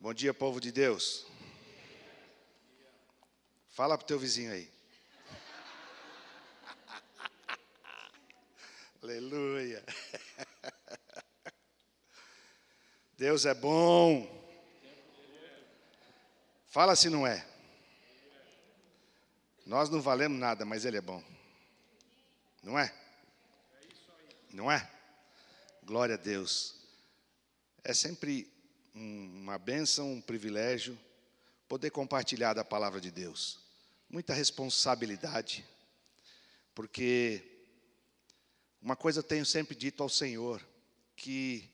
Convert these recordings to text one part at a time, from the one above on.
Bom dia, povo de Deus. Fala para o teu vizinho aí. Aleluia. Deus é bom. Fala se não é. Nós não valemos nada, mas Ele é bom. Não é? Não é? Glória a Deus. É sempre uma bênção, um privilégio poder compartilhar da palavra de Deus. Muita responsabilidade, porque uma coisa eu tenho sempre dito ao Senhor, que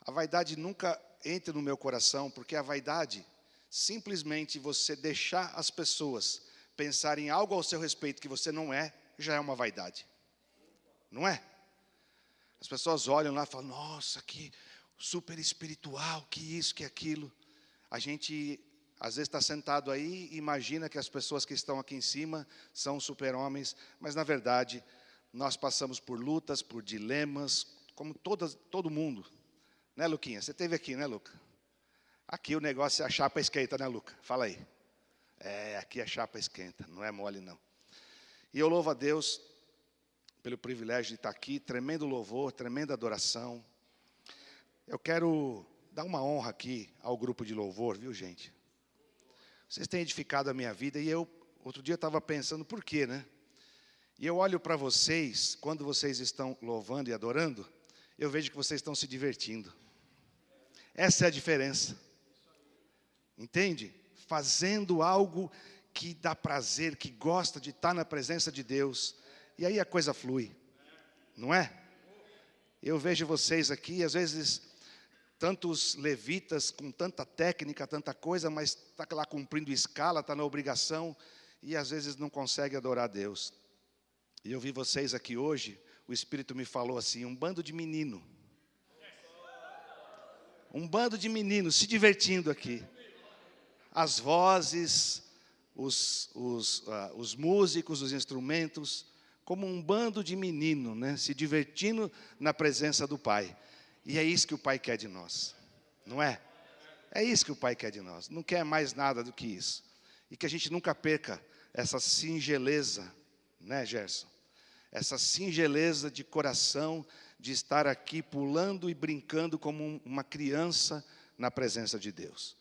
a vaidade nunca entre no meu coração, porque a vaidade, simplesmente você deixar as pessoas pensarem algo ao seu respeito que você não é, já é uma vaidade. Não é? As pessoas olham lá e falam, nossa, que super espiritual, que isso, que aquilo. A gente, às vezes, está sentado aí e imagina que as pessoas que estão aqui em cima são super-homens, mas, na verdade, nós passamos por lutas, por dilemas, como todo mundo. Né, Luquinha? Você esteve aqui, né, Luca? Aqui o negócio é a chapa esquenta, né, Luca? Fala aí. Aqui a chapa esquenta, não é mole, não. E eu louvo a Deus pelo privilégio de estar aqui, tremendo louvor, tremenda adoração. Eu quero dar uma honra aqui ao grupo de louvor, viu, gente? Vocês têm edificado a minha vida e eu, outro dia, estava pensando, por quê, né? E eu olho para vocês, quando vocês estão louvando e adorando, eu vejo que vocês estão se divertindo. Essa é a diferença. Entende? Fazendo algo que dá prazer, que gosta de estar na presença de Deus. E aí a coisa flui. Não é? Eu vejo vocês aqui, às vezes, tantos levitas com tanta técnica, tanta coisa, mas está lá cumprindo escala, está na obrigação, e às vezes não consegue adorar a Deus. E eu vi vocês aqui hoje, o Espírito me falou assim, um bando de menino. Um bando de meninos se divertindo aqui. As vozes, os músicos, os instrumentos, como um bando de menino, né, se divertindo na presença do Pai. E é isso que o Pai quer de nós, não é? É isso que o Pai quer de nós, não quer mais nada do que isso. E que a gente nunca perca essa singeleza, né, Gerson? Essa singeleza de coração, de estar aqui pulando e brincando como uma criança na presença de Deus.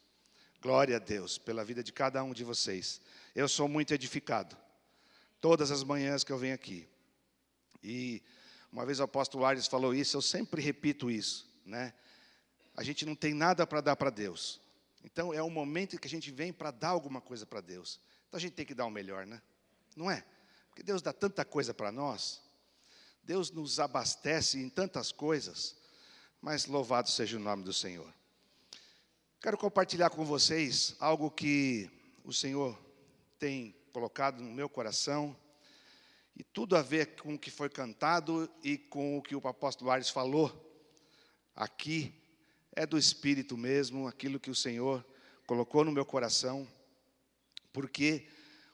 Glória a Deus pela vida de cada um de vocês. Eu sou muito edificado. Todas as manhãs que eu venho aqui. E uma vez o apóstolo Aires falou isso, eu sempre repito isso, né? A gente não tem nada para dar para Deus. Então é um momento em que a gente vem para dar alguma coisa para Deus. Então a gente tem que dar o melhor, né? Não é? Porque Deus dá tanta coisa para nós. Deus nos abastece em tantas coisas. Mas louvado seja o nome do Senhor. Quero compartilhar com vocês algo que o Senhor tem colocado no meu coração, e tudo a ver com o que foi cantado e com o que o apóstolo Aires falou aqui, é do Espírito mesmo, aquilo que o Senhor colocou no meu coração, porque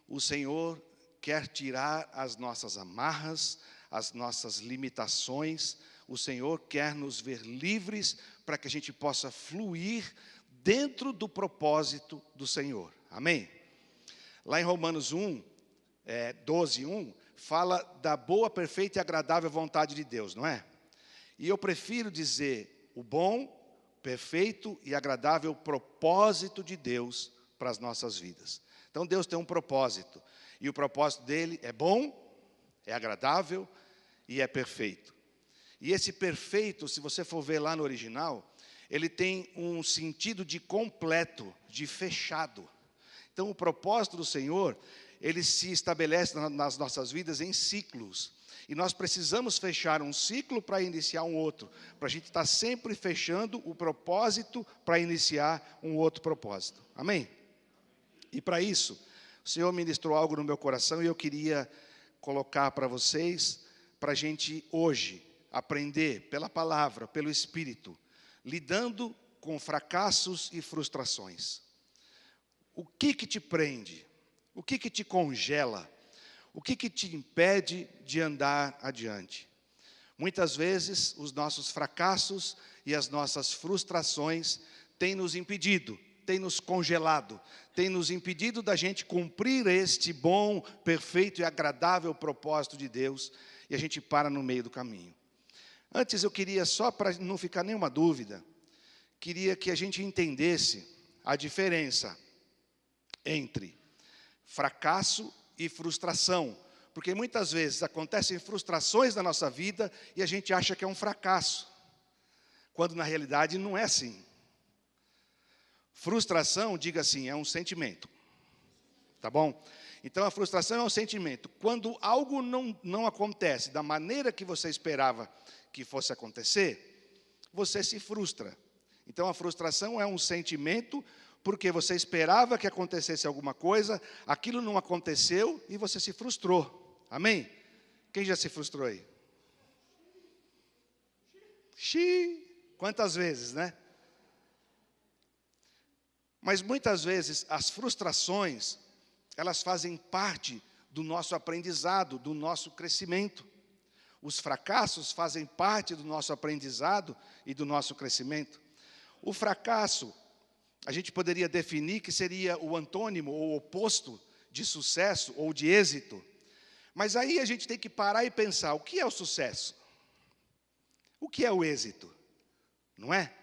o Senhor quer tirar as nossas amarras, as nossas limitações, o Senhor quer nos ver livres para que a gente possa fluir dentro do propósito do Senhor. Amém? Lá em Romanos 12:1, fala da boa, perfeita e agradável vontade de Deus, não é? E eu prefiro dizer o bom, perfeito e agradável propósito de Deus para as nossas vidas. Então Deus tem um propósito, e o propósito dele é bom, é agradável e é perfeito. E esse perfeito, se você for ver lá no original, ele tem um sentido de completo, de fechado. Então, o propósito do Senhor, ele se estabelece nas nossas vidas em ciclos. E nós precisamos fechar um ciclo para iniciar um outro. Para a gente estar sempre fechando o propósito para iniciar um outro propósito. Amém? E para isso, o Senhor ministrou algo no meu coração e eu queria colocar para vocês, para a gente hoje aprender pela palavra, pelo Espírito, lidando com fracassos e frustrações. O que te prende? O que te congela? O que te impede de andar adiante? Muitas vezes, os nossos fracassos e as nossas frustrações têm nos impedido tem nos congelado, tem nos impedido da gente cumprir este bom, perfeito e agradável propósito de Deus, e a gente para no meio do caminho. Antes eu queria, só para não ficar nenhuma dúvida, queria que a gente entendesse a diferença entre fracasso e frustração, porque muitas vezes acontecem frustrações na nossa vida e a gente acha que é um fracasso, quando na realidade não é assim. Frustração, diga assim, é um sentimento, tá bom? Então a frustração é um sentimento. Quando algo não acontece da maneira que você esperava que fosse acontecer, você se frustra. Então a frustração é um sentimento porque você esperava que acontecesse alguma coisa, aquilo não aconteceu e você se frustrou. Amém? Quem já se frustrou aí? Quantas vezes, né? Mas muitas vezes as frustrações, elas fazem parte do nosso aprendizado, do nosso crescimento. Os fracassos fazem parte do nosso aprendizado e do nosso crescimento. O fracasso, a gente poderia definir que seria o antônimo ou oposto de sucesso ou de êxito. Mas aí a gente tem que parar e pensar, o que é o sucesso? O que é o êxito? Não é?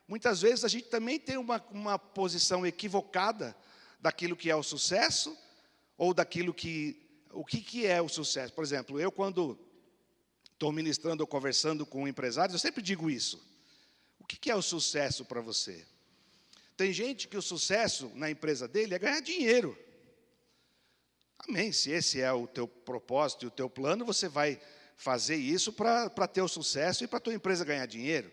Muitas vezes a gente também tem uma posição equivocada daquilo que é o sucesso, ou daquilo o que é o sucesso. Por exemplo, eu quando estou ministrando ou conversando com empresários, eu sempre digo isso. O que é o sucesso para você? Tem gente que o sucesso na empresa dele é ganhar dinheiro. Amém, se esse é o teu propósito e o teu plano, você vai fazer isso para ter o sucesso e para a tua empresa ganhar dinheiro.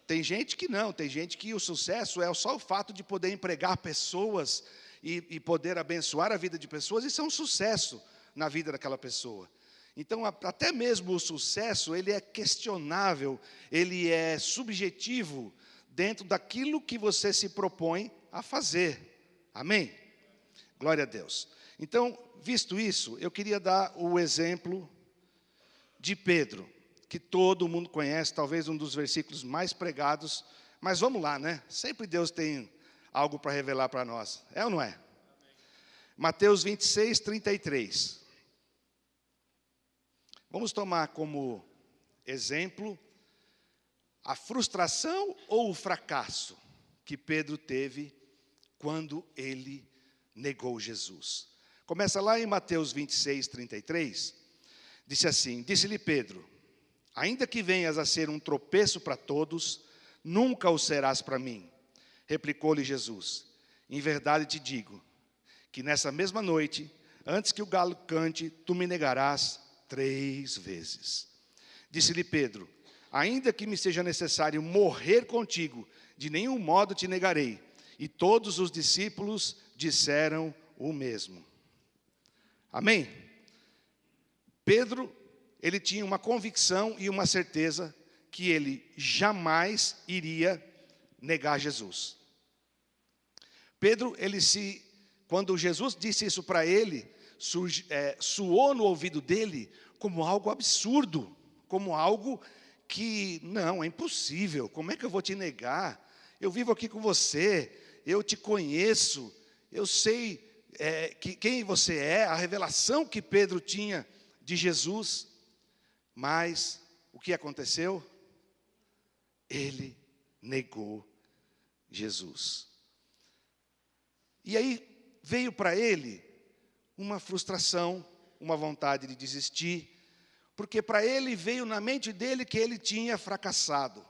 Tem gente que não, tem gente que o sucesso é só o fato de poder empregar pessoas e poder abençoar a vida de pessoas, isso é um sucesso na vida daquela pessoa. Então, até mesmo o sucesso, ele é questionável, ele é subjetivo dentro daquilo que você se propõe a fazer. Amém? Glória a Deus. Então, visto isso, eu queria dar o exemplo de Pedro, que todo mundo conhece, talvez um dos versículos mais pregados, mas vamos lá, né? Sempre Deus tem algo para revelar para nós, é ou não é? Amém. Mateus 26, 33. Vamos tomar como exemplo a frustração ou o fracasso que Pedro teve quando ele negou Jesus. Começa lá em Mateus 26, 33, disse assim, disse-lhe Pedro, ainda que venhas a ser um tropeço para todos, nunca o serás para mim. Replicou-lhe Jesus, em verdade te digo, que nessa mesma noite, antes que o galo cante, tu me negarás 3 vezes. Disse-lhe Pedro, ainda que me seja necessário morrer contigo, de nenhum modo te negarei. E todos os discípulos disseram o mesmo. Amém? Pedro, ele tinha uma convicção e uma certeza que ele jamais iria negar Jesus. Pedro, quando Jesus disse isso para ele, soou no ouvido dele como algo absurdo, como algo que, não, é impossível, como é que eu vou te negar? Eu vivo aqui com você, eu te conheço, eu sei quem você é, a revelação que Pedro tinha de Jesus, mas o que aconteceu? Ele negou Jesus. E aí veio para ele uma frustração, uma vontade de desistir, porque para ele veio na mente dele que ele tinha fracassado.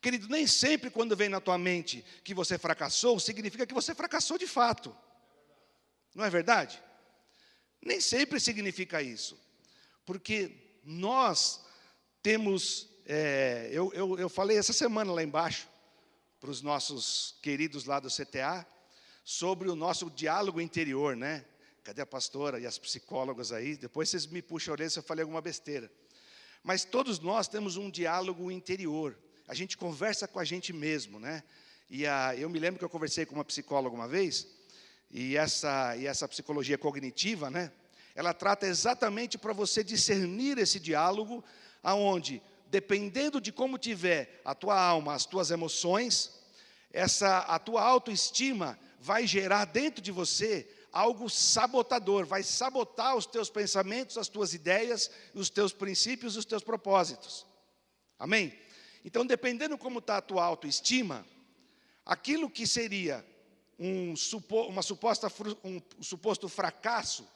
Querido, nem sempre quando vem na tua mente que você fracassou, significa que você fracassou de fato. Não é verdade? Nem sempre significa isso. Porque nós temos, eu falei essa semana lá embaixo, para os nossos queridos lá do CTA, sobre o nosso diálogo interior, né? Cadê a pastora e as psicólogas aí? Depois vocês me puxam a orelha se eu falei alguma besteira. Mas todos nós temos um diálogo interior. A gente conversa com a gente mesmo, né? Eu me lembro que eu conversei com uma psicóloga uma vez, e essa psicologia cognitiva, né? Ela trata exatamente para você discernir esse diálogo, aonde, dependendo de como tiver a tua alma, as tuas emoções, a tua autoestima vai gerar dentro de você algo sabotador, vai sabotar os teus pensamentos, as tuas ideias, os teus princípios, os teus propósitos. Amém? Então, dependendo como está a tua autoestima, aquilo que seria um suposto fracasso,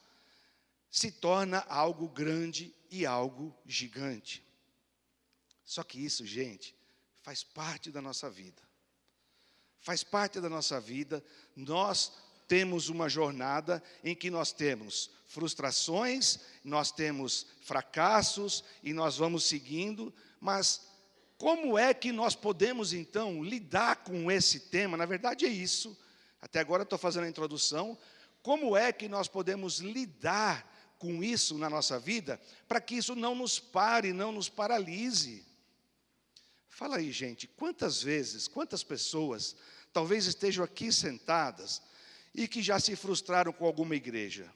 se torna algo grande e algo gigante. Só que isso, gente, faz parte da nossa vida. Faz parte da nossa vida. Nós temos uma jornada em que nós temos frustrações, nós temos fracassos e nós vamos seguindo, mas como é que nós podemos, então, lidar com esse tema? Na verdade é isso. Até agora eu estou fazendo a introdução. Como é que nós podemos lidar com isso na nossa vida, para que isso não nos pare, não nos paralise? Fala aí, gente, quantas vezes, quantas pessoas talvez estejam aqui sentadas e que já se frustraram com alguma igreja,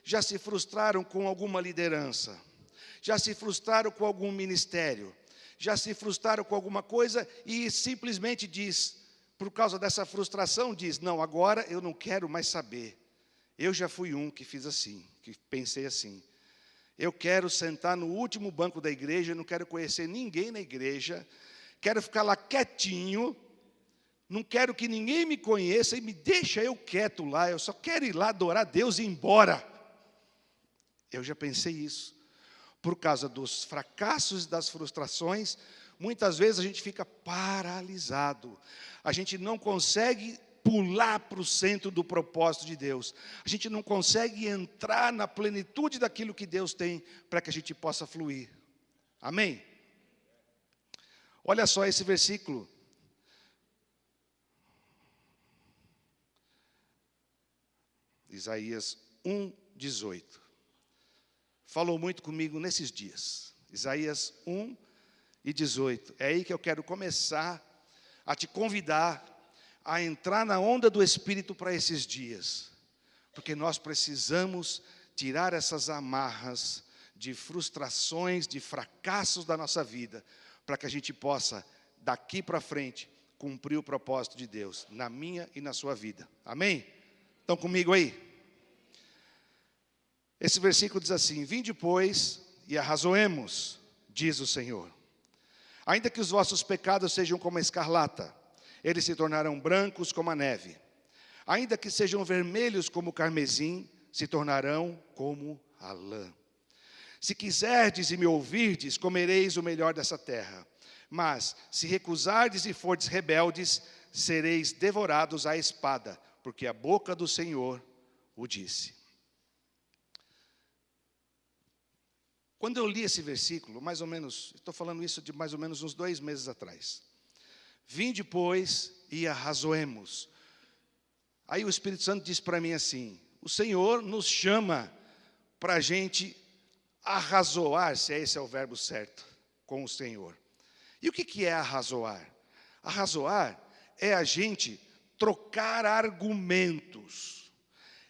já se frustraram com alguma liderança, já se frustraram com algum ministério, já se frustraram com alguma coisa e simplesmente diz, por causa dessa frustração, diz, não, agora eu não quero mais saber. Eu já fui um que fiz assim, que pensei assim. Eu quero sentar no último banco da igreja, não quero conhecer ninguém na igreja, quero ficar lá quietinho, não quero que ninguém me conheça e me deixa eu quieto lá, eu só quero ir lá adorar a Deus e ir embora. Eu já pensei isso. Por causa dos fracassos e das frustrações, muitas vezes a gente fica paralisado. A gente não consegue pular para o centro do propósito de Deus. A gente não consegue entrar na plenitude daquilo que Deus tem para que a gente possa fluir. Amém? Olha só esse versículo. Isaías 1:18. Falou muito comigo nesses dias. Isaías 1:18. É aí que eu quero começar a te convidar a entrar na onda do Espírito para esses dias. Porque nós precisamos tirar essas amarras de frustrações, de fracassos da nossa vida, para que a gente possa, daqui para frente, cumprir o propósito de Deus, na minha e na sua vida. Amém? Estão comigo aí? Esse versículo diz assim: vinde, pois, e arrazoemos, diz o Senhor. Ainda que os vossos pecados sejam como a escarlata, eles se tornarão brancos como a neve. Ainda que sejam vermelhos como o carmesim, se tornarão como a lã. Se quiserdes e me ouvirdes, comereis o melhor dessa terra. Mas, se recusardes e fordes rebeldes, sereis devorados à espada, porque a boca do Senhor o disse. Quando eu li esse versículo, mais ou menos, estou falando isso de mais ou menos uns 2 meses atrás. Vinde, pois, e arrazoemos. Aí o Espírito Santo disse para mim assim: o Senhor nos chama para a gente arrazoar, se esse é o verbo certo, com o Senhor. E o que é arrazoar? Arrazoar é a gente trocar argumentos.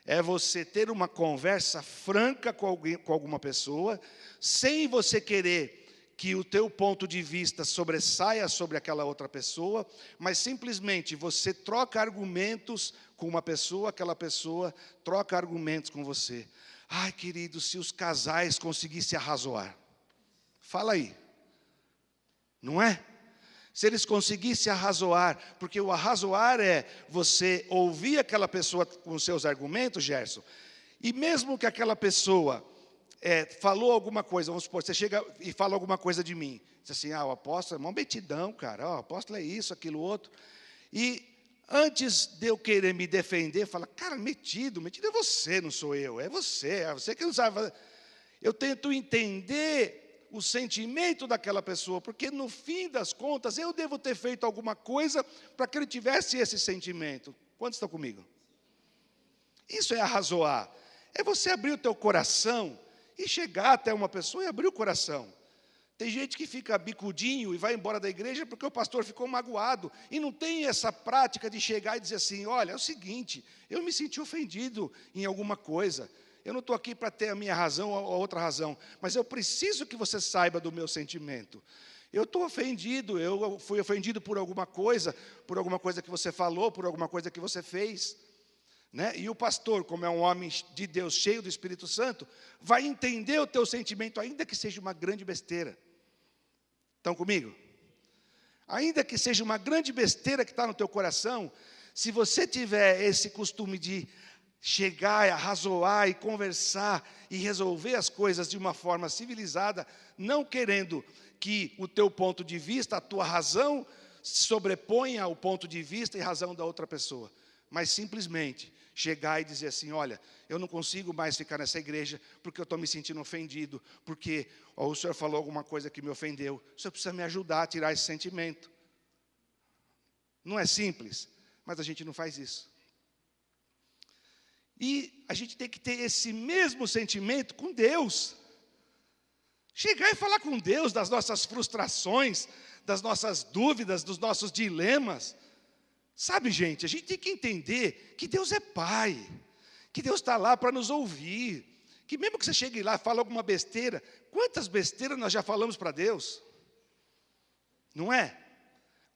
É você ter uma conversa franca com alguma pessoa, sem você querer que o teu ponto de vista sobressaia sobre aquela outra pessoa, mas simplesmente você troca argumentos com uma pessoa, aquela pessoa troca argumentos com você. Ai, querido, se os casais conseguissem arrazoar. Fala aí. Não é? Se eles conseguissem arrazoar, porque o arrazoar é você ouvir aquela pessoa com os seus argumentos, Gerson, e mesmo que aquela pessoa falou alguma coisa, vamos supor, você chega e fala alguma coisa de mim, diz assim, o apóstolo é mó betidão, cara, o apóstolo é isso, aquilo, outro, e antes de eu querer me defender, fala, cara, metido é você, não sou eu, é você que não sabe fazer. Eu tento entender o sentimento daquela pessoa, porque no fim das contas, eu devo ter feito alguma coisa para que ele tivesse esse sentimento. Quantos estão comigo? Isso é arrazoar. É você abrir o teu coração e chegar até uma pessoa e abrir o coração. Tem gente que fica bicudinho e vai embora da igreja porque o pastor ficou magoado. E não tem essa prática de chegar e dizer assim, olha, é o seguinte, eu me senti ofendido em alguma coisa. Eu não estou aqui para ter a minha razão ou a outra razão, mas eu preciso que você saiba do meu sentimento. Eu estou ofendido, eu fui ofendido por alguma coisa que você falou, por alguma coisa que você fez. Né? E o pastor, como é um homem de Deus, cheio do Espírito Santo, vai entender o teu sentimento, ainda que seja uma grande besteira. Estão comigo? Ainda que seja uma grande besteira que está no teu coração, se você tiver esse costume de chegar, arrazoar e conversar e resolver as coisas de uma forma civilizada, não querendo que o teu ponto de vista, a tua razão, se sobreponha ao ponto de vista e razão da outra pessoa, mas simplesmente chegar e dizer assim: olha, eu não consigo mais ficar nessa igreja porque eu estou me sentindo ofendido, porque o senhor falou alguma coisa que me ofendeu, o senhor precisa me ajudar a tirar esse sentimento. Não é simples, mas a gente não faz isso. E a gente tem que ter esse mesmo sentimento com Deus. Chegar e falar com Deus das nossas frustrações, das nossas dúvidas, dos nossos dilemas. Sabe, gente, a gente tem que entender que Deus é Pai, que Deus está lá para nos ouvir, que mesmo que você chegue lá e fale alguma besteira, quantas besteiras nós já falamos para Deus? Não é?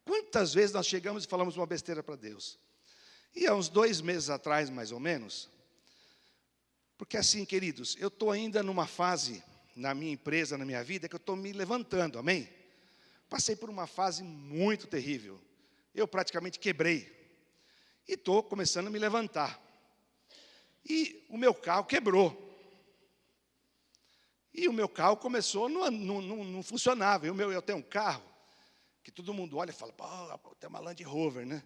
Quantas vezes nós chegamos e falamos uma besteira para Deus? E há uns 2 meses atrás, mais ou menos, porque assim, queridos, eu estou ainda numa fase, na minha empresa, na minha vida, que eu estou me levantando, amém? Passei por uma fase muito terrível. Eu praticamente quebrei. E estou começando a me levantar. E o meu carro quebrou. E o meu carro começou, não funcionava. Eu tenho um carro que todo mundo olha e fala: pô, tem uma Land Rover, né?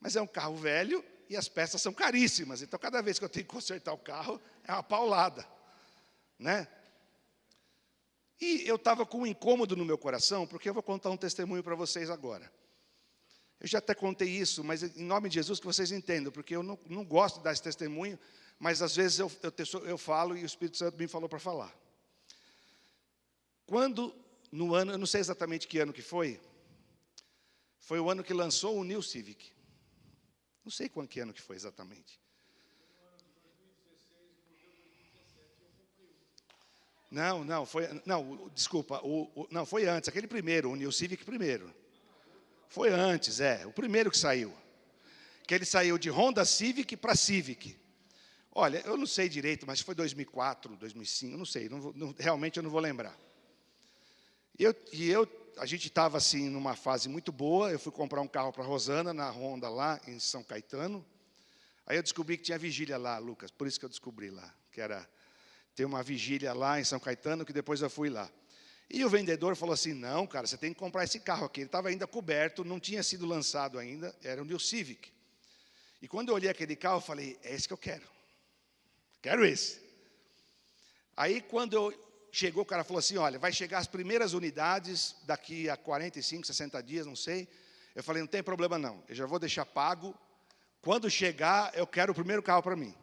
Mas é um carro velho e as peças são caríssimas. Então, cada vez que eu tenho que consertar o carro, é uma paulada, né? E eu estava com um incômodo no meu coração, porque eu vou contar um testemunho para vocês agora. Eu já até contei isso, mas em nome de Jesus que vocês entendam, porque eu não gosto de dar esse testemunho, mas às vezes eu falo e o Espírito Santo me falou para falar. Quando, no ano, eu não sei exatamente que ano que foi o ano que lançou o New Civic. Não sei que ano que foi exatamente. Não, foi antes, aquele primeiro, o New Civic primeiro. Foi antes, o primeiro que saiu. Que ele saiu de Honda Civic para Civic. Olha, eu não sei direito, mas foi 2004, 2005, não sei, realmente eu não vou lembrar. A gente estava assim numa fase muito boa, eu fui comprar um carro para a Rosana, na Honda lá, em São Caetano. Aí eu descobri que tinha vigília lá, Lucas, por isso que eu descobri lá, que tem uma vigília lá em São Caetano, que depois eu fui lá. E o vendedor falou assim: não, cara, você tem que comprar esse carro aqui. Ele estava ainda coberto, não tinha sido lançado ainda, era um New Civic. E quando eu olhei aquele carro, eu falei: é esse que eu quero. Quero esse. Aí quando chegou, o cara falou assim: olha, vai chegar as primeiras unidades daqui a 45, 60 dias, não sei. Eu falei: não tem problema não, eu já vou deixar pago. Quando chegar, eu quero o primeiro carro para mim.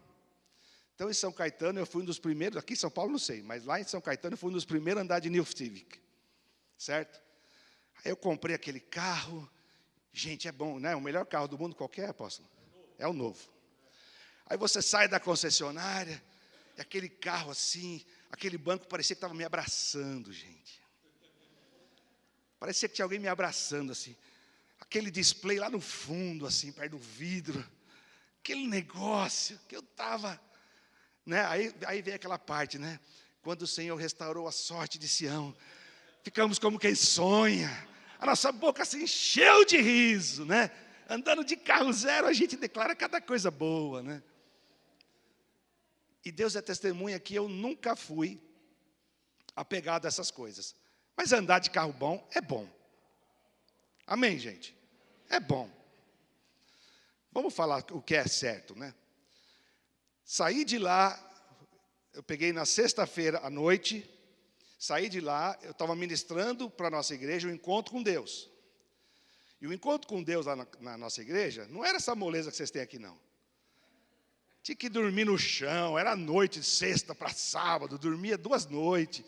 Então, em São Caetano, eu fui um dos primeiros, aqui em São Paulo não sei, mas lá em São Caetano eu fui um dos primeiros a andar de New Civic, certo? Aí eu comprei aquele carro, gente, é bom, né? O melhor carro do mundo qualquer, apóstolo? É o novo. Aí você sai da concessionária, e aquele carro assim, aquele banco parecia que estava me abraçando, gente. Parecia que tinha alguém me abraçando assim. Aquele display lá no fundo, assim, perto do vidro. Aquele negócio que eu estava... Né? Aí vem aquela parte, né? Quando o Senhor restaurou a sorte de Sião, ficamos como quem sonha. A nossa boca se encheu de riso, né? Andando de carro zero, a gente declara cada coisa boa, né? E Deus é testemunha que eu nunca fui apegado a essas coisas. Mas andar de carro bom é bom. Amém, gente? É bom. Vamos falar o que é certo, né? Saí de lá, eu peguei na sexta-feira à noite, saí de lá, eu estava ministrando para a nossa igreja um encontro com Deus. E o encontro com Deus lá na nossa igreja, não era essa moleza que vocês têm aqui, não. Tinha que dormir no chão, era noite, de sexta para sábado, dormia 2 noites.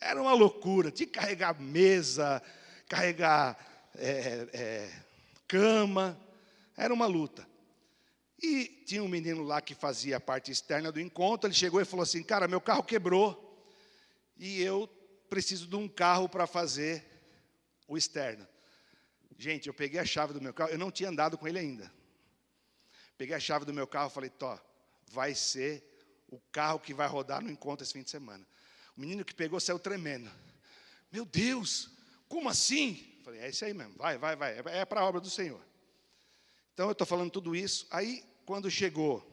Era uma loucura, tinha que carregar mesa, carregar cama, era uma luta. E tinha um menino lá que fazia a parte externa do encontro, ele chegou e falou assim: cara, meu carro quebrou, e eu preciso de um carro para fazer o externo. Gente, eu peguei a chave do meu carro, eu não tinha andado com ele ainda. Peguei a chave do meu carro e falei, vai ser o carro que vai rodar no encontro esse fim de semana. O menino que pegou saiu tremendo. Meu Deus, como assim? Falei, é isso aí mesmo, vai, é para a obra do Senhor. Então eu estou falando tudo isso. Aí, quando chegou,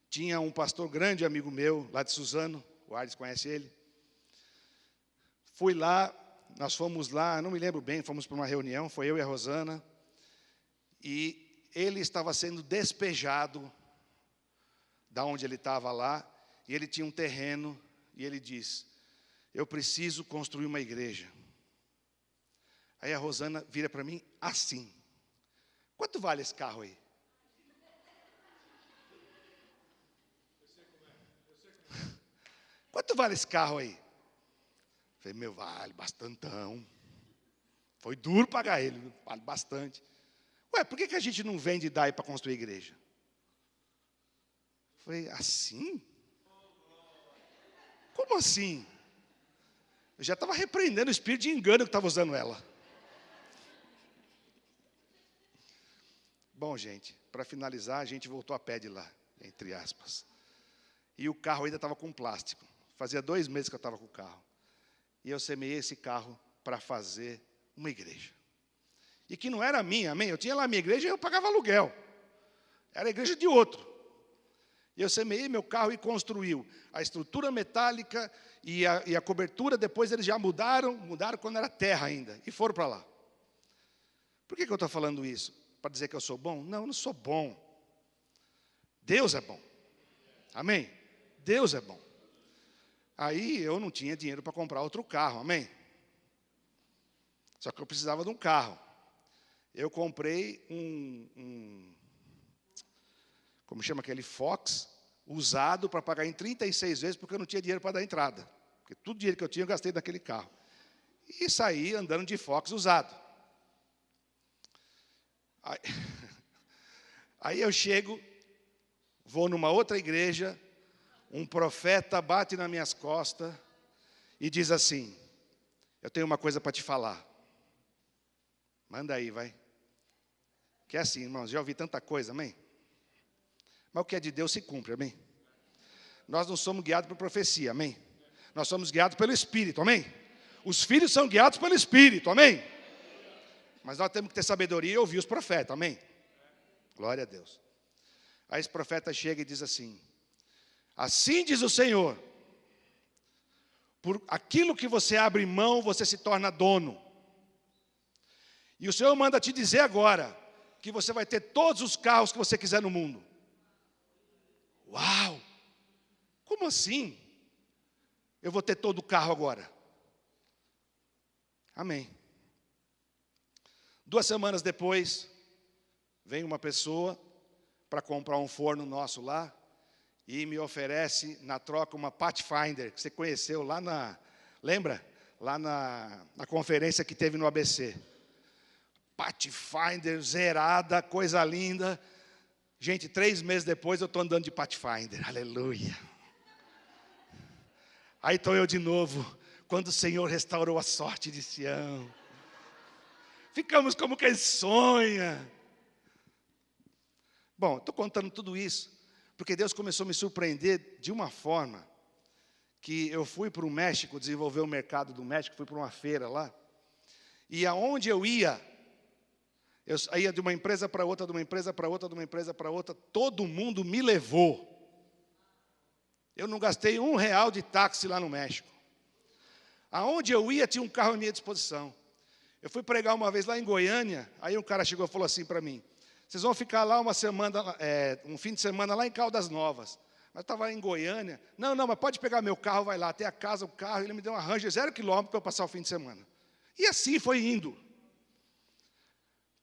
tinha um pastor grande, amigo meu, lá de Suzano, o Aires conhece ele. Fui lá, nós fomos lá, não me lembro bem, fomos para uma reunião, foi eu e a Rosana, e ele estava sendo despejado da onde ele estava lá, e ele tinha um terreno, e ele diz, eu preciso construir uma igreja. Aí a Rosana vira para mim assim, quanto vale esse carro aí? Quanto vale esse carro aí? Falei, vale bastantão. Foi duro pagar ele, vale bastante. Ué, por que a gente não vende e dá aí para construir igreja? Falei, assim? Como assim? Eu já estava repreendendo o espírito de engano que estava usando ela. Bom, gente, para finalizar, a gente voltou a pé de lá, entre aspas. E o carro ainda estava com plástico. Fazia 2 meses que eu estava com o carro. E eu semeei esse carro para fazer uma igreja. E que não era minha, amém? Eu tinha lá a minha igreja e eu pagava aluguel. Era a igreja de outro. E eu semeei meu carro e construiu a estrutura metálica e a cobertura. Depois eles já mudaram quando era terra ainda. E foram para lá. Por que eu estou falando isso? Para dizer que eu sou bom? Não, eu não sou bom. Deus é bom. Amém? Deus é bom. Aí eu não tinha dinheiro para comprar outro carro, amém? Só que eu precisava de um carro. Eu comprei como chama aquele Fox, usado para pagar em 36 vezes, porque eu não tinha dinheiro para dar entrada. Porque todo o dinheiro que eu tinha, eu gastei naquele carro. E saí andando de Fox usado. Aí eu chego, vou numa outra igreja, um profeta bate nas minhas costas e diz assim, eu tenho uma coisa para te falar. Manda aí, vai. Que é assim, irmãos, já ouvi tanta coisa, amém? Mas o que é de Deus se cumpre, amém? Nós não somos guiados por profecia, amém? Nós somos guiados pelo Espírito, amém? Os filhos são guiados pelo Espírito, amém? Mas nós temos que ter sabedoria e ouvir os profetas, amém? Glória a Deus. Aí esse profeta chega e diz assim, assim diz o Senhor, por aquilo que você abre mão, você se torna dono. E o Senhor manda te dizer agora, que você vai ter todos os carros que você quiser no mundo. Uau! Como assim? Eu vou ter todo o carro agora. Amém. 2 semanas depois, vem uma pessoa para comprar um forno nosso lá, e me oferece, na troca, uma Pathfinder, que você conheceu lá lembra? Lá na conferência que teve no ABC. Pathfinder, zerada, coisa linda. Gente, 3 meses depois eu estou andando de Pathfinder, aleluia. Aí estou eu de novo, quando o Senhor restaurou a sorte de Sião. Ficamos como quem sonha. Bom, estou contando tudo isso, porque Deus começou a me surpreender de uma forma, que eu fui para o México, desenvolver o mercado do México, fui para uma feira lá, e aonde eu ia de uma empresa para outra, de uma empresa para outra, de uma empresa para outra, todo mundo me levou. Eu não gastei R$1 de táxi lá no México. Aonde eu ia, tinha um carro à minha disposição. Eu fui pregar uma vez lá em Goiânia, aí um cara chegou e falou assim para mim, vocês vão ficar lá uma semana, um fim de semana lá em Caldas Novas. Mas eu estava em Goiânia. Não, mas pode pegar meu carro, vai lá, até a casa, o carro. Ele me deu uma Ranger 0 quilômetro para eu passar o fim de semana. E assim foi indo.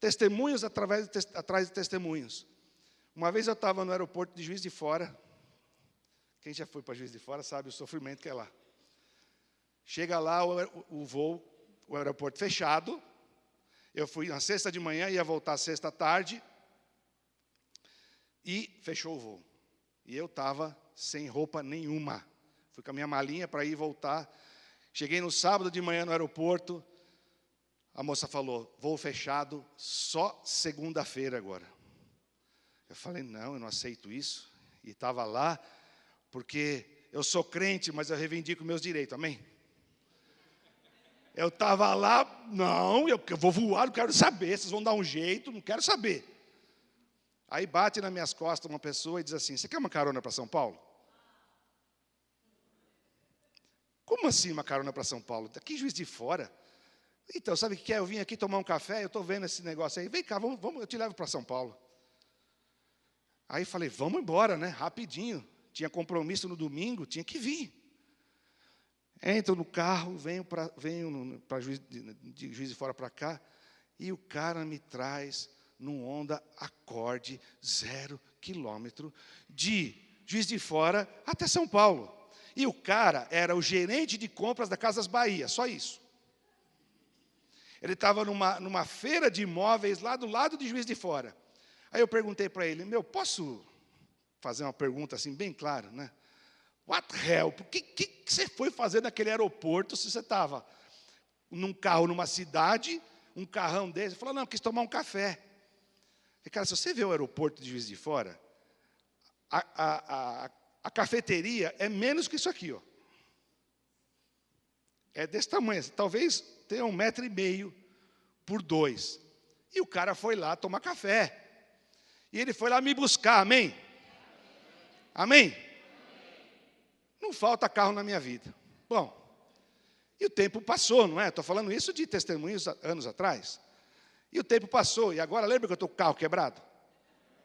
Testemunhos atrás de testemunhos. Uma vez eu estava no aeroporto de Juiz de Fora. Quem já foi para Juiz de Fora sabe o sofrimento que é lá. Chega lá o voo, o aeroporto fechado. Eu fui na sexta de manhã, ia voltar sexta à tarde. E fechou o voo. E eu estava sem roupa nenhuma. Fui com a minha malinha para ir e voltar. Cheguei no sábado de manhã no aeroporto. A moça falou, voo fechado, só segunda-feira agora. Eu falei, não, eu não aceito isso. E estava lá, porque eu sou crente, mas eu reivindico meus direitos, amém? Eu estava lá, não, eu vou voar, não quero saber, vocês vão dar um jeito, não quero saber. Aí bate nas minhas costas uma pessoa e diz assim, você quer uma carona para São Paulo? Como assim uma carona para São Paulo? Aqui Juiz de Fora. Então, sabe o que é? Eu vim aqui tomar um café, eu estou vendo esse negócio aí. Vem cá, vamos, eu te levo para São Paulo. Aí falei, vamos embora, né? Rapidinho. Tinha compromisso no domingo, tinha que vir. Entro no carro, venho para Juiz de Fora para cá, e o cara me traz num Honda Accord 0 km de Juiz de Fora até São Paulo. E o cara era o gerente de compras da Casas Bahia, só isso. Ele estava numa feira de imóveis lá do lado de Juiz de Fora. Aí eu perguntei para ele, posso fazer uma pergunta assim bem clara, né? What the hell? O que você foi fazer naquele aeroporto se você estava num carro numa cidade, um carrão desse? Ele falou, não, quis tomar um café. E, cara, se você vê o aeroporto de Juiz de Fora, a cafeteria é menos que isso aqui, ó. É desse tamanho, talvez tenha 1,5 m por 2. E o cara foi lá tomar café. E ele foi lá me buscar, amém? Amém? Não falta carro na minha vida. Bom, e o tempo passou, não é? Estou falando isso de testemunhos anos atrás. E o tempo passou, e agora lembra que eu estou com o carro quebrado?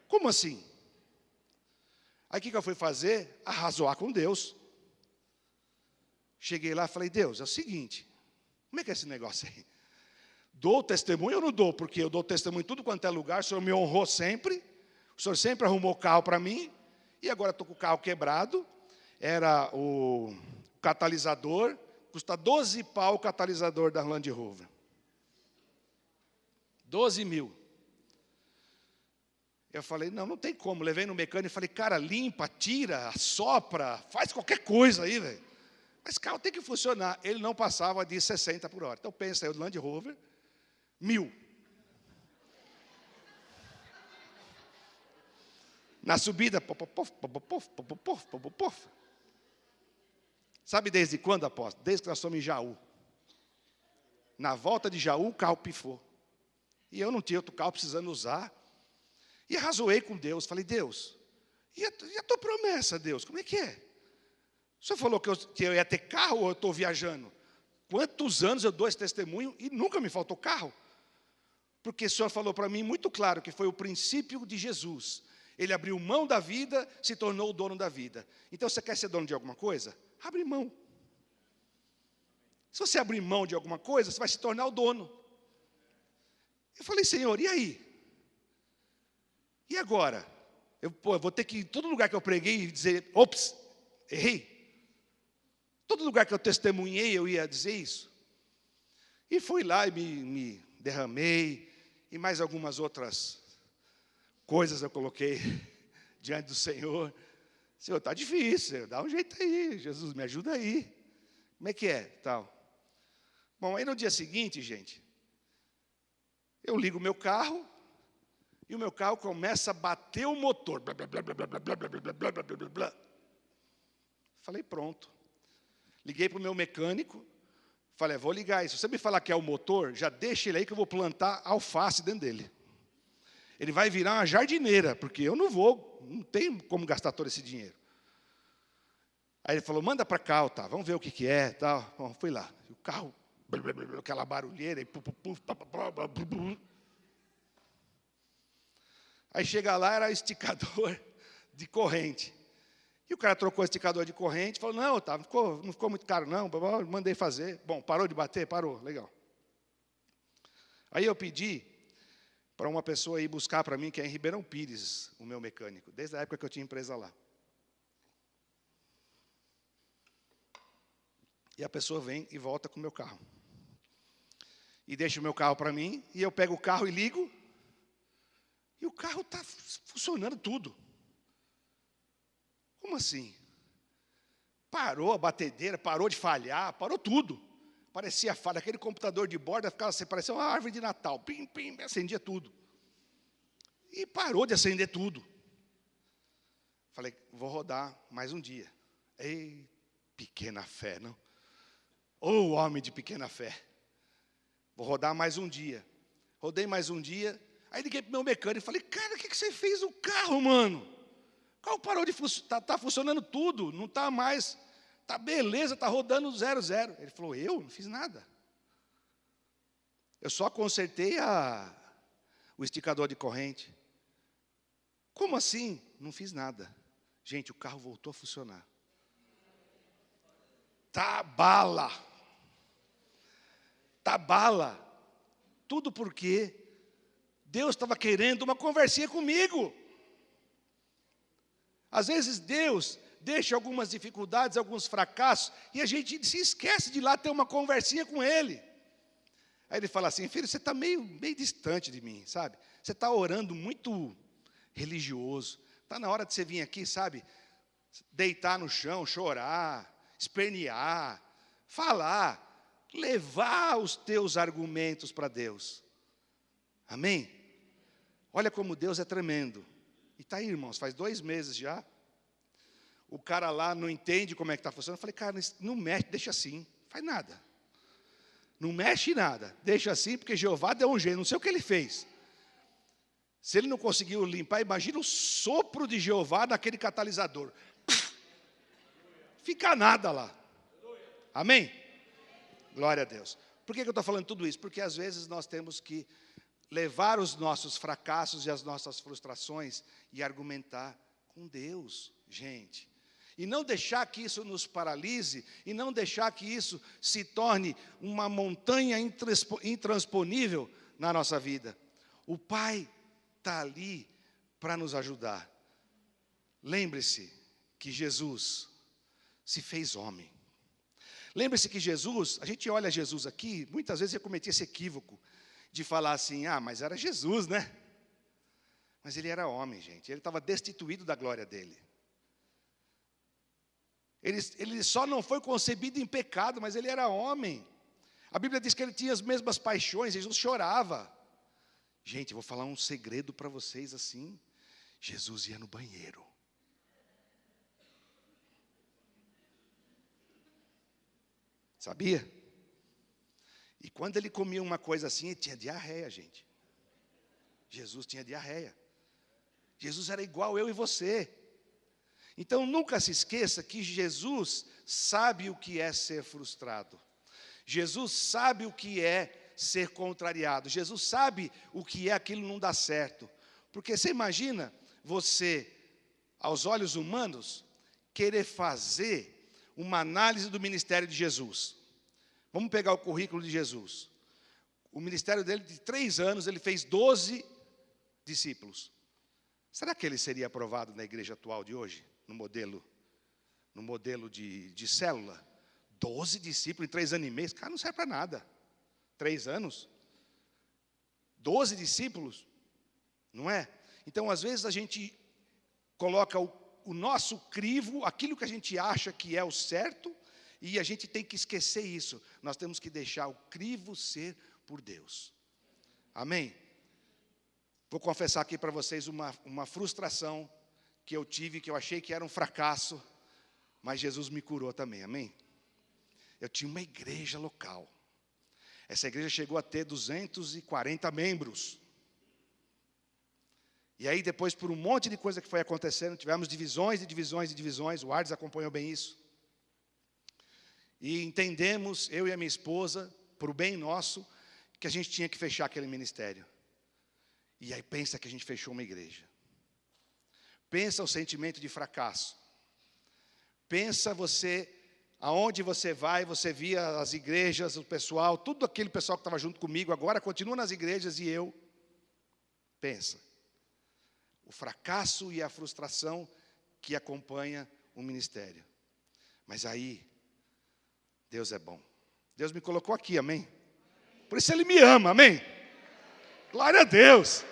Como assim? Aí o que eu fui fazer? Arrazoar com Deus. Cheguei lá e falei, Deus, é o seguinte, como é que é esse negócio aí? Dou testemunho ou não dou? Porque eu dou testemunho em tudo quanto é lugar, o Senhor me honrou sempre, o Senhor sempre arrumou carro para mim, e agora estou com o carro quebrado, era o catalisador, custa 12 pau o catalisador da Land Rover. 12 mil. Eu falei, não tem como. Levei no mecânico e falei, cara, limpa, tira, assopra, faz qualquer coisa aí, velho. Mas o carro tem que funcionar. Ele não passava de 60 por hora. Então pensa, eu do Land Rover, 1.000. Na subida, pof. Sabe desde quando, apóstolo? Desde que nós somos em Jaú. Na volta de Jaú, o carro pifou. E eu não tinha outro carro precisando usar. E arrazoei com Deus. Falei, Deus, e a tua promessa, Deus? Como é que é? O senhor falou que eu ia ter carro ou eu estou viajando? Quantos anos eu dou esse testemunho e nunca me faltou carro? Porque o senhor falou para mim muito claro que foi o princípio de Jesus. Ele abriu mão da vida, se tornou o dono da vida. Então, você quer ser dono de alguma coisa? Abre mão. Se você abrir mão de alguma coisa, você vai se tornar o dono. Eu falei, Senhor, e aí? E agora? Eu vou ter que ir em todo lugar que eu preguei e dizer, ops, errei. Todo lugar que eu testemunhei, eu ia dizer isso. E fui lá e me derramei, e mais algumas outras coisas eu coloquei diante do Senhor. Senhor, está difícil, dá um jeito aí, Jesus, me ajuda aí. Como é que é? Tal. Bom, aí no dia seguinte, gente, eu ligo o meu carro, e o meu carro começa a bater o motor. Blá, blá, blá, blá, blá, blá, blá, blá, blá, blá, blá, blá. Falei, pronto. Liguei para o meu mecânico, falei, vou ligar isso. Se você me falar que é o motor, já deixa ele aí que eu vou plantar alface dentro dele. Ele vai virar uma jardineira, porque eu não tenho como gastar todo esse dinheiro. Aí ele falou, manda para cá, tá, vamos ver o que é, tal. Bom, fui lá. O carro, aquela barulheira, aí chega lá, era esticador de corrente. E o cara trocou o esticador de corrente, falou, não, tá, não ficou muito caro não, mandei fazer. Bom, parou de bater? Parou, legal. Aí eu pedi para uma pessoa ir buscar para mim, que é em Ribeirão Pires, o meu mecânico, desde a época que eu tinha empresa lá. E a pessoa vem e volta com o meu carro. E deixa o meu carro para mim, e eu pego o carro e ligo, e o carro está funcionando tudo. Como assim? Parou a batedeira, parou de falhar, parou tudo. Parecia falha, aquele computador de borda ficava assim, parecia uma árvore de Natal. Pim, pim, acendia tudo. E parou de acender tudo. Falei, vou rodar mais um dia. Ei, pequena fé, não? Ô, homem de pequena fé. Vou rodar mais um dia. Rodei mais um dia. Aí liguei para o meu mecânico e falei, cara, o que você fez no carro, mano? O carro parou de funcionar, tá funcionando tudo, não está mais, tá beleza, tá rodando 0, 0. Ele falou, eu não fiz nada. Eu só consertei o esticador de corrente. Como assim? Não fiz nada. Gente, o carro voltou a funcionar. Tá bala. Tá bala. Tudo porque Deus estava querendo uma conversinha comigo. Às vezes Deus deixa algumas dificuldades, alguns fracassos, e a gente se esquece de ir lá ter uma conversinha com Ele. Aí Ele fala assim, filho, você está meio distante de mim, sabe? Você está orando muito religioso. Está na hora de você vir aqui, sabe? Deitar no chão, chorar, espernear, falar, levar os teus argumentos para Deus. Amém? Olha como Deus é tremendo. E está aí, irmãos, faz 2 meses já. O cara lá não entende como é que está funcionando. Eu falei, cara, não mexe, deixa assim, não faz nada. Não mexe nada, deixa assim, porque Jeová deu um jeito, não sei o que ele fez. Se ele não conseguiu limpar, imagina o sopro de Jeová naquele catalisador. Fica nada lá. Amém? Glória a Deus. Por que eu estou falando tudo isso? Porque às vezes nós temos que levar os nossos fracassos e as nossas frustrações e argumentar com Deus, gente. E não deixar que isso nos paralise, e não deixar que isso se torne uma montanha intransponível na nossa vida. O Pai está ali para nos ajudar. Lembre-se que Jesus se fez homem. Lembre-se que Jesus, a gente olha Jesus aqui, muitas vezes eu cometi esse equívoco de falar assim, mas era Jesus, né? Mas ele era homem, gente, ele estava destituído da glória dele. Ele só não foi concebido em pecado, mas ele era homem. A Bíblia diz que ele tinha as mesmas paixões, Jesus chorava. Gente, eu vou falar um segredo para vocês assim. Jesus ia no banheiro. Sabia? E quando ele comia uma coisa assim, ele tinha diarreia, gente. Jesus tinha diarreia. Jesus era igual eu e você. Então, nunca se esqueça que Jesus sabe o que é ser frustrado. Jesus sabe o que é ser contrariado. Jesus sabe o que é aquilo não dar certo. Porque você imagina você, aos olhos humanos, querer fazer uma análise do ministério de Jesus. Vamos pegar o currículo de Jesus. O ministério dele, de 3 anos, ele fez 12 discípulos. Será que ele seria aprovado na igreja atual de hoje? No modelo de célula? 12 discípulos em 3 anos e meio, esse cara não serve para nada. 3 anos? 12 discípulos? Não é? Então, às vezes, a gente coloca o nosso crivo, aquilo que a gente acha que é o certo, e a gente tem que esquecer isso. Nós temos que deixar o crivo ser por Deus. Amém? Vou confessar aqui para vocês uma frustração que eu tive, que eu achei que era um fracasso, mas Jesus me curou também, amém? Eu tinha uma igreja local. Essa igreja chegou a ter 240 membros. E aí depois, por um monte de coisa que foi acontecendo, tivemos divisões e divisões e divisões, o Ardes acompanhou bem isso. E entendemos, eu e a minha esposa, por o bem nosso, que a gente tinha que fechar aquele ministério. E aí pensa que a gente fechou uma igreja. Pensa o sentimento de fracasso. Pensa você, aonde você vai, você via as igrejas, o pessoal, tudo aquele pessoal que estava junto comigo, agora continua nas igrejas e eu. Pensa. O fracasso e a frustração que acompanha o ministério. Mas aí, Deus é bom. Deus me colocou aqui, amém? Por isso Ele me ama, amém? Glória a Deus.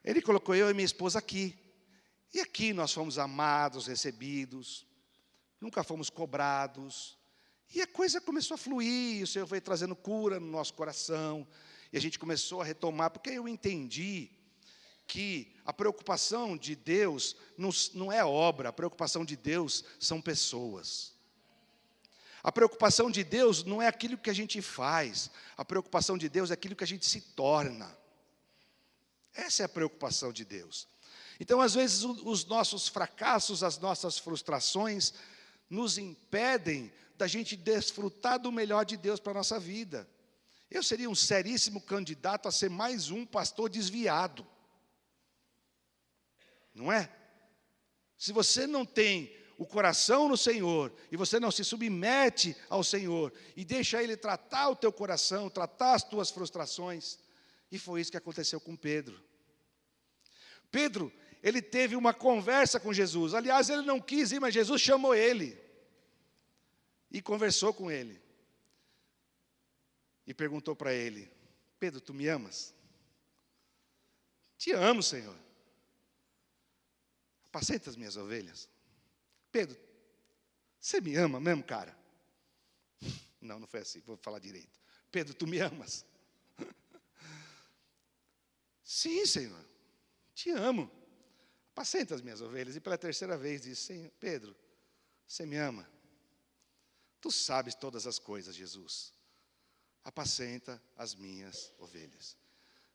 Ele colocou eu e minha esposa aqui. E aqui nós fomos amados, recebidos, nunca fomos cobrados. E a coisa começou a fluir, o Senhor veio trazendo cura no nosso coração. E a gente começou a retomar, porque eu entendi que a preocupação de Deus não é obra, a preocupação de Deus são pessoas. A preocupação de Deus não é aquilo que a gente faz, a preocupação de Deus é aquilo que a gente se torna. Essa é a preocupação de Deus. Então, às vezes, os nossos fracassos, as nossas frustrações, nos impedem da gente desfrutar do melhor de Deus para a nossa vida. Eu seria um seríssimo candidato a ser mais um pastor desviado. Não é? Se você não tem o coração no Senhor, e você não se submete ao Senhor, e deixa Ele tratar o teu coração, tratar as tuas frustrações, e foi isso que aconteceu com Pedro. Pedro, ele teve uma conversa com Jesus, aliás, ele não quis ir, mas Jesus chamou ele, e conversou com ele, e perguntou para ele: Pedro, tu me amas? Te amo, Senhor. Apacenta as minhas ovelhas. Pedro, você me ama mesmo, cara? Não, não foi assim, vou falar direito. Pedro, tu me amas? Sim, Senhor, te amo. Apacenta as minhas ovelhas. E pela terceira vez disse: Senhor, Pedro, você me ama? Tu sabes todas as coisas, Jesus. Apacenta as minhas ovelhas.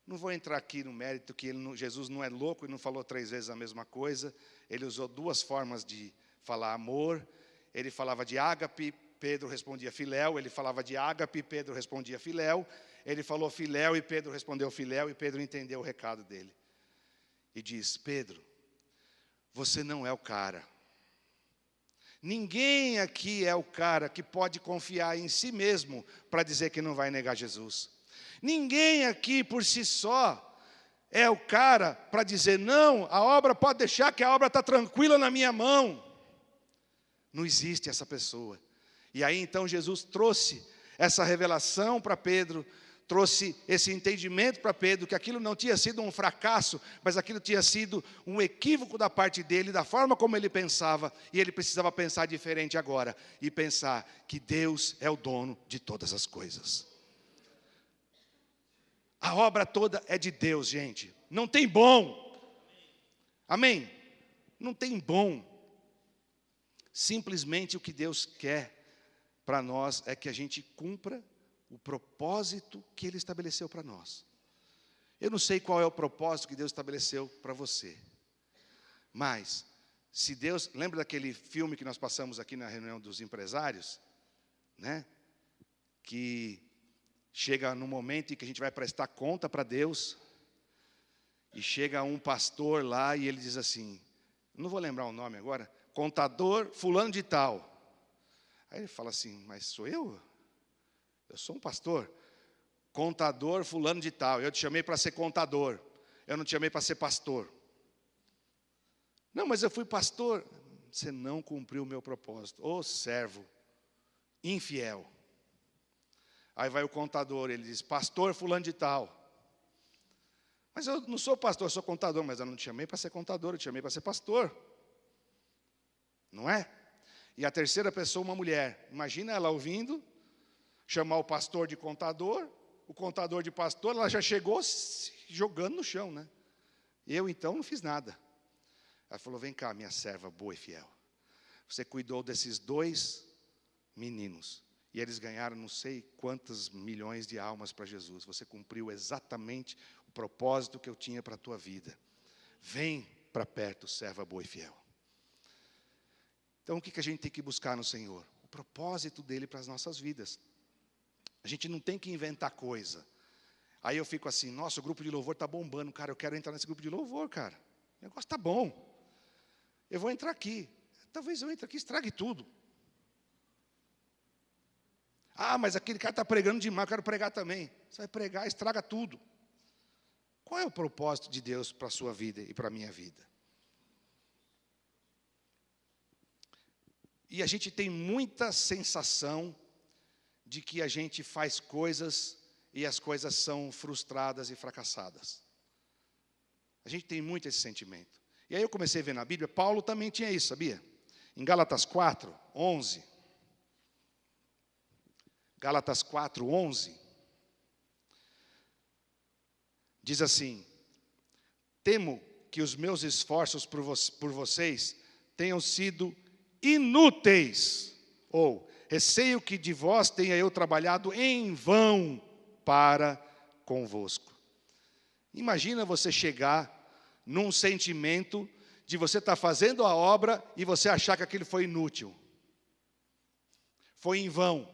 Não vou entrar aqui no mérito que Jesus não é louco e não falou 3 vezes a mesma coisa. Ele usou 2 formas de falar amor. Ele falava de ágape, Pedro respondia filéu. Ele falava de ágape, Pedro respondia filéu. Ele falou filéu e Pedro respondeu filéu. E Pedro entendeu o recado dele. E diz: Pedro, você não é o cara. Ninguém aqui é o cara que pode confiar em si mesmo para dizer que não vai negar Jesus. Ninguém aqui por si só é o cara para dizer: não, a obra pode deixar que a obra está tranquila na minha mão. Não existe essa pessoa. E aí então Jesus trouxe essa revelação para Pedro, trouxe esse entendimento para Pedro, que aquilo não tinha sido um fracasso, mas aquilo tinha sido um equívoco da parte dele, da forma como ele pensava, e ele precisava pensar diferente agora, e pensar que Deus é o dono de todas as coisas. A obra toda é de Deus, gente. Não tem bom. Amém? Não tem bom. Simplesmente o que Deus quer para nós é que a gente cumpra o propósito que Ele estabeleceu para nós. Eu não sei qual é o propósito que Deus estabeleceu para você. Mas, se Deus... Lembra daquele filme que nós passamos aqui na reunião dos empresários? Né? Que... chega no momento em que a gente vai prestar conta para Deus, e chega um pastor lá e ele diz assim, não vou lembrar o nome agora, contador fulano de tal. Aí ele fala assim: mas sou eu? Eu sou um pastor. Contador fulano de tal, eu te chamei para ser contador, eu não te chamei para ser pastor. Não, mas eu fui pastor. Você não cumpriu o meu propósito. Ô servo infiel. Aí vai o contador, ele diz: pastor fulano de tal. Mas eu não sou pastor, eu sou contador. Mas eu não te chamei para ser contador, eu te chamei para ser pastor. Não é? E a terceira pessoa, uma mulher. Imagina ela ouvindo, chamar o pastor de contador, o contador de pastor, ela já chegou se jogando no chão, né? Eu então não fiz nada. Ela falou: vem cá, minha serva boa e fiel. Você cuidou desses 2 meninos. E eles ganharam não sei quantas milhões de almas para Jesus. Você cumpriu exatamente o propósito que eu tinha para a tua vida. Vem para perto, serva boa e fiel. Então, o que a gente tem que buscar no Senhor? O propósito dEle para as nossas vidas. A gente não tem que inventar coisa. Aí eu fico assim: nossa, o grupo de louvor está bombando, cara, eu quero entrar nesse grupo de louvor, cara. O negócio está bom. Eu vou entrar aqui. Talvez eu entre aqui e estrague tudo. Ah, mas aquele cara está pregando demais, eu quero pregar também. Você vai pregar, estraga tudo. Qual é o propósito de Deus para a sua vida e para a minha vida? E a gente tem muita sensação de que a gente faz coisas e as coisas são frustradas e fracassadas. A gente tem muito esse sentimento. E aí eu comecei a ver na Bíblia, Paulo também tinha isso, sabia? Em Gálatas 4, 11. Gálatas 4, 11. Diz assim: temo que os meus esforços por vocês tenham sido inúteis, ou receio que de vós tenha eu trabalhado em vão para convosco. Imagina você chegar num sentimento de você estar fazendo a obra e você achar que aquilo foi inútil, foi em vão.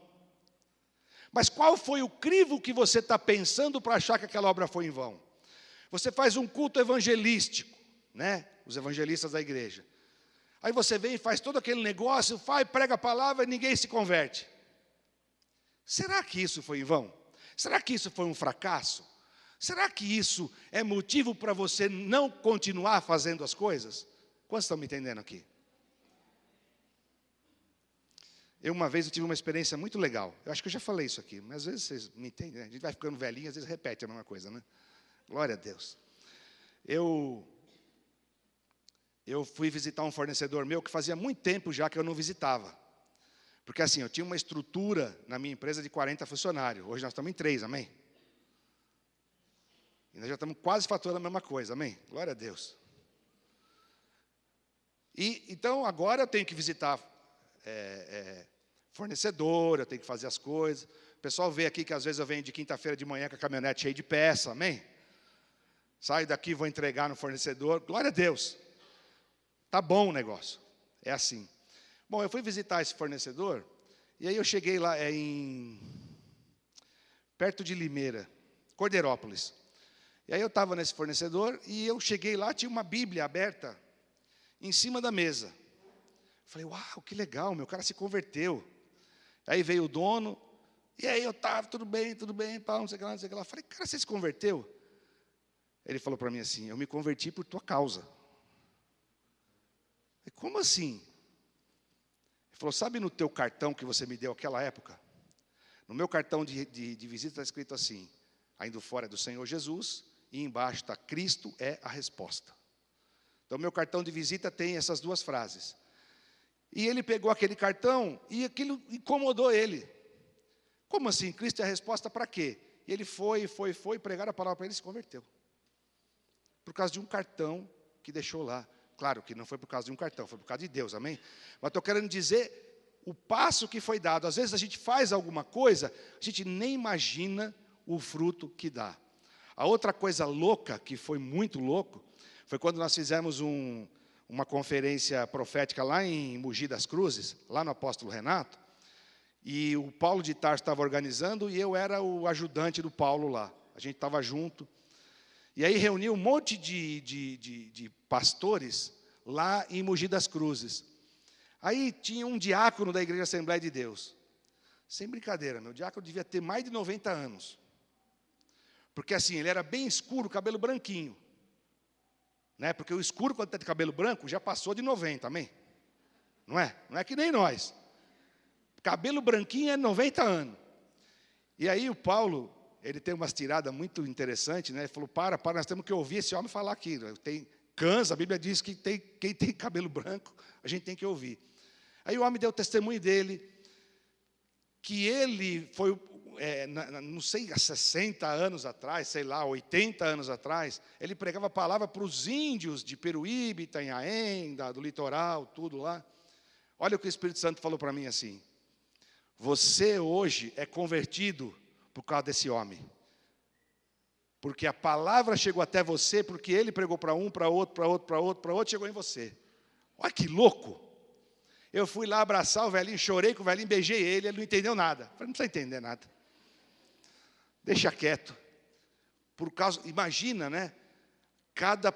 Mas qual foi o crivo que você está pensando para achar que aquela obra foi em vão? Você faz um culto evangelístico, né? Os evangelistas da igreja. Aí você vem e faz todo aquele negócio, prega a palavra e ninguém se converte. Será que isso foi em vão? Será que isso foi um fracasso? Será que isso é motivo para você não continuar fazendo as coisas? Quantos estão me entendendo aqui? Uma vez eu tive uma experiência muito legal. Eu acho que eu já falei isso aqui, mas às vezes vocês me entendem, né? A gente vai ficando velhinho, às vezes repete a mesma coisa, né? Glória a Deus. Eu fui visitar um fornecedor meu que fazia muito tempo já que eu não visitava. Porque assim, eu tinha uma estrutura na minha empresa de 40 funcionários. Hoje nós estamos em 3, amém? E nós já estamos quase faturando a mesma coisa, amém? Glória a Deus. E então agora eu tenho que visitar fornecedor, eu tenho que fazer as coisas. O pessoal vê aqui que às vezes eu venho de quinta-feira de manhã com a caminhonete cheia de peça, amém? Saio daqui, vou entregar no fornecedor, glória a Deus. Tá bom o negócio, é assim. Bom, eu fui visitar esse fornecedor, e aí eu cheguei lá perto de Limeira, Cordeirópolis. E aí eu estava nesse fornecedor, e eu cheguei lá, tinha uma Bíblia aberta em cima da mesa. Falei, uau, que legal, meu cara se converteu. Aí veio o dono, e aí eu estava, tudo bem, pá, não sei o que lá, não sei o que lá. Falei, cara, você se converteu? Ele falou para mim assim, eu me converti por tua causa. Falei, como assim? Ele falou, sabe no teu cartão que você me deu naquela época? No meu cartão de visita está escrito assim, ainda fora é do Senhor Jesus, e embaixo está, Cristo é a resposta. Então, meu cartão de visita tem essas duas frases. E ele pegou aquele cartão e aquilo incomodou ele. Como assim? Cristo é a resposta para quê? E ele foi, pregar a palavra para ele e se converteu. Por causa de um cartão que deixou lá. Claro que não foi por causa de um cartão, foi por causa de Deus, amém? Mas estou querendo dizer o passo que foi dado. Às vezes a gente faz alguma coisa, a gente nem imagina o fruto que dá. A outra coisa louca, que foi muito louco, foi quando nós fizemos uma conferência profética lá em Mogi das Cruzes, lá no Apóstolo Renato, e o Paulo de Tarso estava organizando e eu era o ajudante do Paulo lá. A gente estava junto. E aí reuniu um monte de pastores lá em Mogi das Cruzes. Aí tinha um diácono da Igreja Assembleia de Deus. Sem brincadeira, meu diácono devia ter mais de 90 anos. Porque assim, ele era bem escuro, cabelo branquinho. Né? Porque o escuro, quando está de cabelo branco, já passou de 90, amém? Não é? Não é que nem nós. Cabelo branquinho é 90 anos. E aí o Paulo, ele tem umas tiradas muito interessantes, né? Ele falou, para, nós temos que ouvir esse homem falar aqui. Cansa, a Bíblia diz que quem tem cabelo branco, a gente tem que ouvir. Aí o homem deu o testemunho dele, que ele foi, não sei, há 60 anos atrás, sei lá, 80 anos atrás, ele pregava a palavra para os índios de Peruíbe, Itanhaém, do litoral, tudo lá. Olha o que o Espírito Santo falou para mim assim, você hoje é convertido por causa desse homem. Porque a palavra chegou até você, porque ele pregou para um, para outro, chegou em você. Olha que louco! Eu fui lá abraçar o velhinho, chorei com o velhinho, beijei ele não entendeu nada. Falei, não precisa entender nada. Deixa quieto. Imagina, né? Cada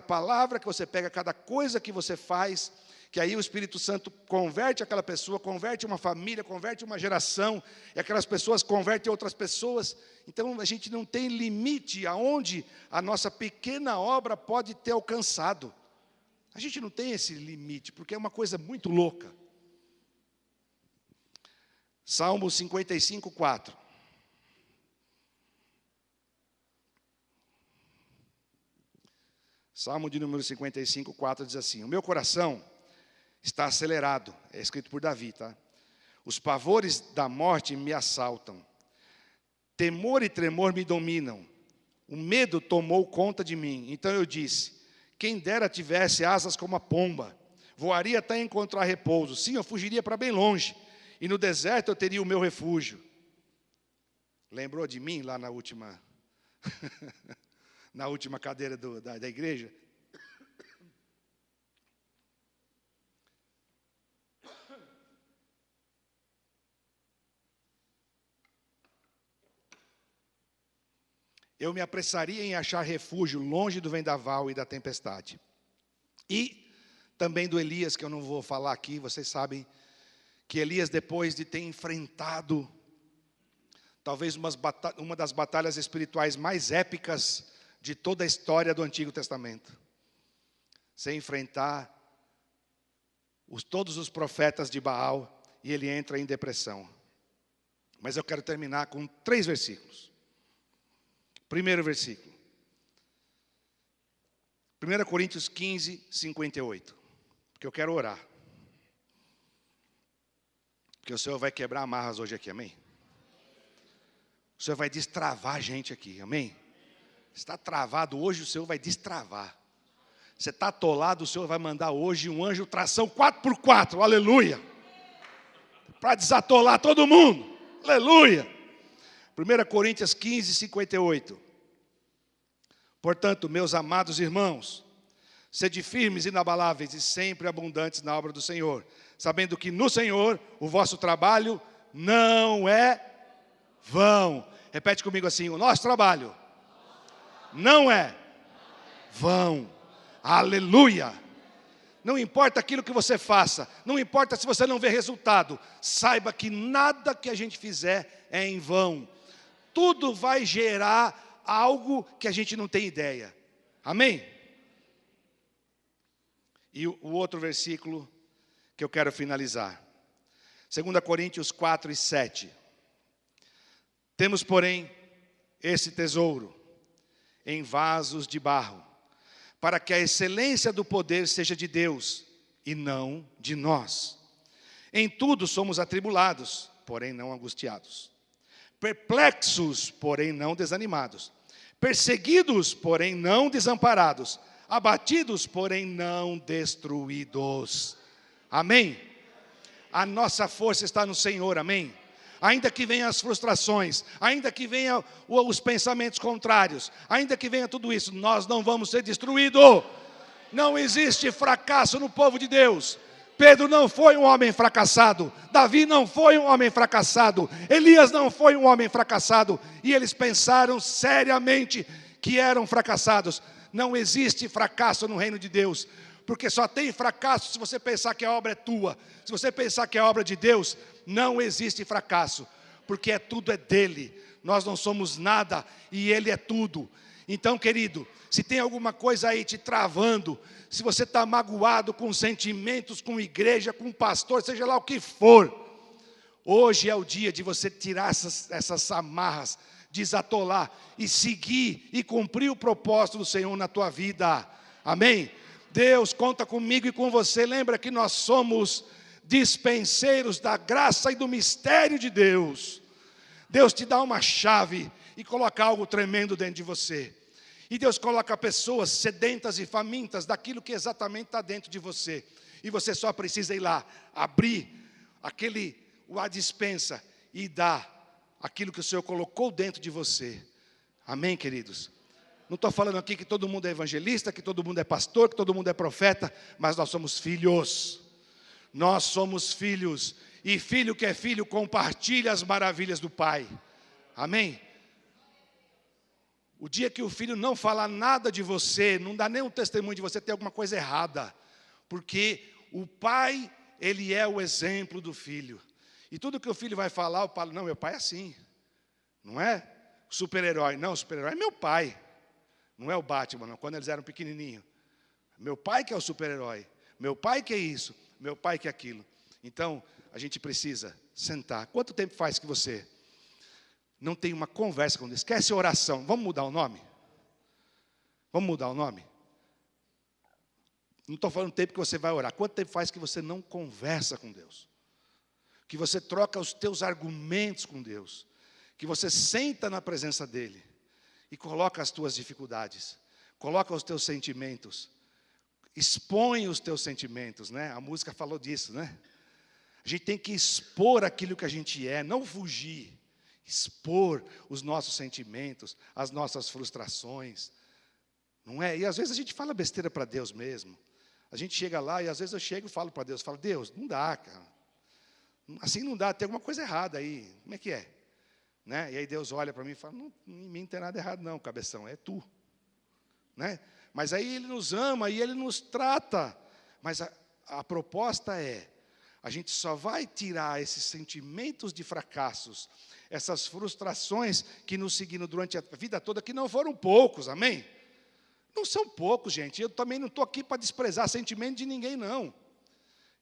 palavra que você pega, cada coisa que você faz, que aí o Espírito Santo converte aquela pessoa, converte uma família, converte uma geração, e aquelas pessoas convertem outras pessoas. Então, a gente não tem limite aonde a nossa pequena obra pode ter alcançado. A gente não tem esse limite, porque é uma coisa muito louca. Salmo 55, 4. Salmo de número 55, 4 diz assim: o meu coração está acelerado, é escrito por Davi, tá? Os pavores da morte me assaltam, temor e tremor me dominam, o medo tomou conta de mim. Então eu disse: quem dera tivesse asas como a pomba, voaria até encontrar repouso. Sim, eu fugiria para bem longe, e no deserto eu teria o meu refúgio. Lembrou de mim lá na última na última cadeira da igreja? Eu me apressaria em achar refúgio longe do vendaval e da tempestade. E também do Elias, que eu não vou falar aqui, vocês sabem que Elias, depois de ter enfrentado talvez uma das batalhas espirituais mais épicas de toda a história do Antigo Testamento, sem enfrentar todos os profetas de Baal, e ele entra em depressão. Mas eu quero terminar com 3 versículos. Primeiro versículo, 1 Coríntios 15, 58, porque eu quero orar. Porque o Senhor vai quebrar amarras hoje aqui, amém? O Senhor vai destravar a gente aqui, amém? Está travado hoje, o Senhor vai destravar. Você está atolado, o Senhor vai mandar hoje um anjo tração 4x4, aleluia! Para desatolar todo mundo, aleluia! 1 Coríntios 15, 58. Portanto, meus amados irmãos, sede firmes e inabaláveis e sempre abundantes na obra do Senhor, sabendo que no Senhor o vosso trabalho não é vão. Repete comigo assim: o nosso trabalho não é vão. Aleluia! Não importa aquilo que você faça, não importa se você não vê resultado, saiba que nada que a gente fizer é em vão. Tudo vai gerar algo que a gente não tem ideia. Amém? E o outro versículo que eu quero finalizar. 2 Coríntios 4 e 7. Temos, porém, esse tesouro em vasos de barro, para que a excelência do poder seja de Deus e não de nós. Em tudo somos atribulados, porém não angustiados. Perplexos, porém não desanimados. Perseguidos, porém não desamparados. Abatidos, porém não destruídos. Amém? A nossa força está no Senhor, amém? Ainda que venham as frustrações, ainda que venham os pensamentos contrários, ainda que venha tudo isso, nós não vamos ser destruídos. Não existe fracasso no povo de Deus. Pedro não foi um homem fracassado, Davi não foi um homem fracassado, Elias não foi um homem fracassado, e eles pensaram seriamente que eram fracassados. Não existe fracasso no reino de Deus, porque só tem fracasso se você pensar que a obra é tua. Se você pensar que a obra é de Deus, não existe fracasso, porque tudo é dele, nós não somos nada e ele é tudo. Então, querido, se tem alguma coisa aí te travando, se você está magoado com sentimentos, com igreja, com pastor, seja lá o que for, hoje é o dia de você tirar essas amarras, desatolar e seguir e cumprir o propósito do Senhor na tua vida. Amém? Deus conta comigo e com você. Lembra que nós somos dispenseiros da graça e do mistério de Deus. Deus te dá uma chave e coloca algo tremendo dentro de você. E Deus coloca pessoas sedentas e famintas daquilo que exatamente está dentro de você. E você só precisa ir lá, abrir a dispensa e dar aquilo que o Senhor colocou dentro de você. Amém, queridos? Não estou falando aqui que todo mundo é evangelista, que todo mundo é pastor, que todo mundo é profeta, mas nós somos filhos. Nós somos filhos. E filho que é filho compartilha as maravilhas do Pai. Amém? O dia que o filho não falar nada de você, não dá nenhum testemunho de você, tem alguma coisa errada. Porque o pai, ele é o exemplo do filho. E tudo que o filho vai falar, o pai, não, meu pai é assim. Não é super-herói, não, super-herói é meu pai. Não é o Batman, não, quando eles eram pequenininhos. Meu pai que é o super-herói. Meu pai que é isso, meu pai que é aquilo. Então, a gente precisa sentar. Quanto tempo faz que você não tem uma conversa com Deus? Esquece a oração. Vamos mudar o nome? Vamos mudar o nome? Não estou falando tempo que você vai orar. Quanto tempo faz que você não conversa com Deus? Que você troca os teus argumentos com Deus? Que você senta na presença dEle e coloca as tuas dificuldades, coloca os teus sentimentos, expõe os teus sentimentos, né? A música falou disso, né? A gente tem que expor aquilo que a gente é, não fugir. Expor os nossos sentimentos, as nossas frustrações, não é? E às vezes a gente fala besteira para Deus mesmo. A gente chega lá e às vezes eu chego e falo para Deus, falo, Deus, não dá, cara. Assim não dá, tem alguma coisa errada aí. Como é que é? Né? E aí Deus olha para mim e fala, não, em mim não tem nada errado não, cabeção, é tu. Né? Mas aí Ele nos ama e Ele nos trata. Mas a proposta é, a gente só vai tirar esses sentimentos de fracassos, essas frustrações que nos seguiram durante a vida toda, que não foram poucos, amém? Não são poucos, gente. Eu também não estou aqui para desprezar sentimento de ninguém, não.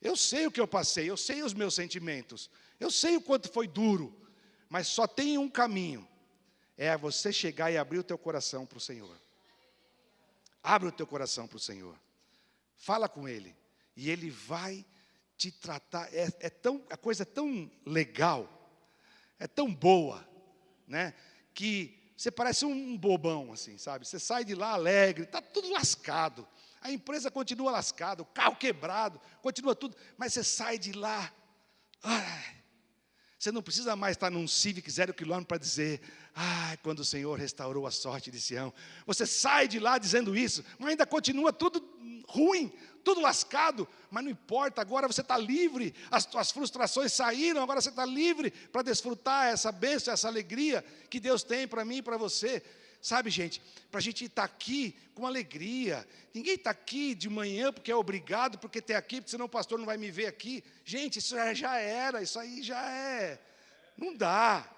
Eu sei o que eu passei, eu sei os meus sentimentos, eu sei o quanto foi duro, mas só tem um caminho, é você chegar e abrir o teu coração para o Senhor. Abre o teu coração para o Senhor. Fala com Ele, e Ele vai te tratar. A coisa é tão legal, é tão boa, né? Que você parece um bobão, assim, sabe? Você sai de lá alegre, está tudo lascado. A empresa continua lascada, o carro quebrado, continua tudo. Mas você sai de lá, você não precisa mais estar num Civic 0 km para dizer, quando o Senhor restaurou a sorte de Sião. Você sai de lá dizendo isso, mas ainda continua tudo ruim, tudo lascado, mas não importa, agora você está livre, as tuas frustrações saíram, agora você está livre para desfrutar essa bênção, essa alegria que Deus tem para mim e para você. Sabe, gente, para a gente estar aqui com alegria. Ninguém está aqui de manhã porque é obrigado, porque tem aqui, porque senão o pastor não vai me ver aqui. Gente, isso já era, isso aí já é. Não dá.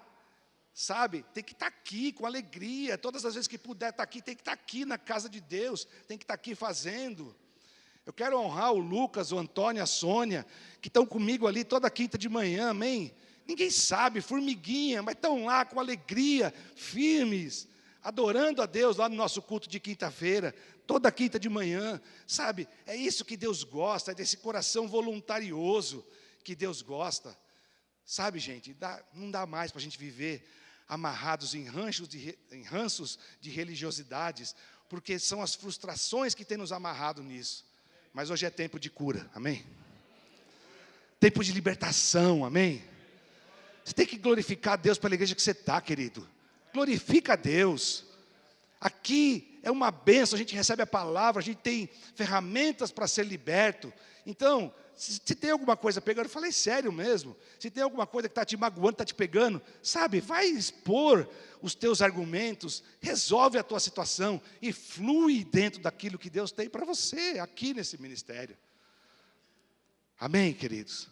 Sabe, tem que estar aqui com alegria. Todas as vezes que puder estar aqui, tem que estar aqui na casa de Deus, tem que estar aqui fazendo. Eu quero honrar o Lucas, o Antônio, a Sônia, que estão comigo ali toda quinta de manhã, amém? Ninguém sabe, formiguinha, mas estão lá com alegria, firmes, adorando a Deus lá no nosso culto de quinta-feira, toda quinta de manhã, sabe? É isso que Deus gosta, é desse coração voluntarioso que Deus gosta. Sabe, gente, não dá mais para a gente viver amarrados em ranços de religiosidades, porque são as frustrações que têm nos amarrado nisso. Mas hoje é tempo de cura, amém? Tempo de libertação, amém? Você tem que glorificar a Deus pela igreja que você está, querido. Glorifica a Deus. Aqui é uma bênção, a gente recebe a palavra, a gente tem ferramentas para ser liberto. Então, se tem alguma coisa pegando, eu falei sério mesmo, se tem alguma coisa que está te magoando, está te pegando, sabe, vai expor os teus argumentos, resolve a tua situação e flui dentro daquilo que Deus tem para você, aqui nesse ministério. Amém, queridos?